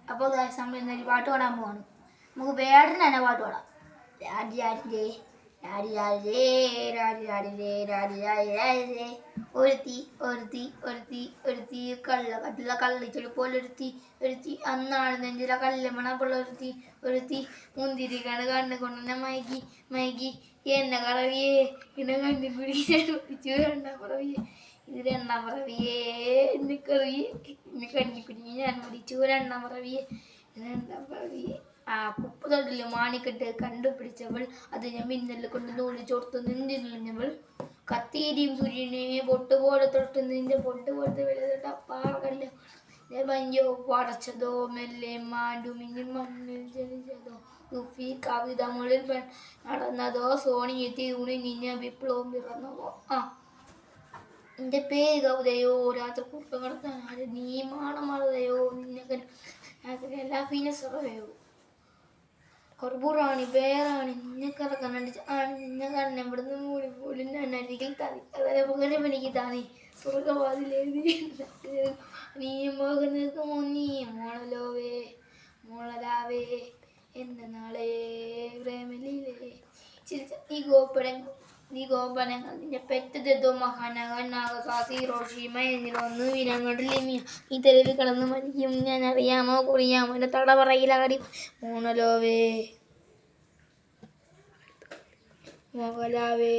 അപ്പോൾ നമ്മൾ ഇന്നൊരു പാട്ട് പാടാൻ പോവാണ്. നമുക്ക് വേടന് തന്നെ പാട്ട് പാടാം. രാജാജേ രാജാജേ രാജാജേ രാജാജേ ഒരുത്തി ഒരുത്തി ഒരുത്തി ഒരുത്തി കള്ള കള്ളിച്ചൊളി പോലൊരുത്തി ഒരുത്തി അന്നാണ് നെഞ്ചിലെ കല്ലുമണപ്പുള്ള ഒരുത്തി ഒരുത്തി മുന്തിരി കണ്ണ് കൊണ്ടുന്നെ മയക്കി മയക്കി എന്നെ കറവിയേ എന്നെ കണ്ണിക്കുടി രണ്ടാം പറവിയേ ഇത് രണ്ടാം പറവിയേ എന്നെ കറിയേ എന്നെ കണ്ണിക്കുടി ഞാൻ പിടിച്ചു രണ്ടാം പറവിയേ രണ്ടാം പറവിയേ ആ കുപ്പ് തൊട്ടില് മാണിക്കെട്ട് കണ്ടുപിടിച്ചവൾ അതിനെ മിന്നല് കൊണ്ട് നൂല് ചോർത്ത് നിന്നിരുന്നവൾ കത്തീരിയും സൂര്യനെ പൊട്ടുപോലെ തൊട്ട് നിന്റെ പൊട്ട് പോലത്തെ വെളുത്ത പാറകല്ല് ഭംഗിയോ പടച്ചതോ മെല്ലെ മാണ്ടുമിഞ്ഞി മണ്ണിൽ ജനിച്ചതോ തുഫി കവിത മുകളിൽ നടന്നതോ സോണിയെത്തി ഊണി നിന്നെ വിപ്ലവം പിറന്നതോ നിന്റെ പേര് കവിതയോ രാത്രി കുറുക്കം കിടത്താൻ ആര് നീ മാണമറതയോ നിന്നെ എല്ലാ ഫീനസറയോ കൊറബൂറാണി പേരാണ് നിന്നെ കറക്കണടിച്ച് ആണ് നിന്നെ കണ്ണ ഇവിടുന്ന് മൂടി പോലും ഞാൻ അരികിൽ താതി അതേ പകരം എനിക്ക് താതി സ്വർഗവാതിലേ നീ മകൻ നിൽക്കുമോ നീ മോളലോവേ മോളലാവേ എന്റെ നാളെ പ്രേമലിലേ നീ ഗോപനങ്ങൾ നിന്നെ പെറ്റതെന്തോ മഹാനഗനാഗസാസി റോഷിമ എന്നിലൊന്ന് വിനങ്ങോട്ടിലിമിയ ഈ തെരുവിൽ കിടന്ന് മരിക്കും ഞാൻ അറിയാമോ കുറിയാമോ എൻ്റെ തടപറയിലാടി മോണലോവേ മോഹലാവേ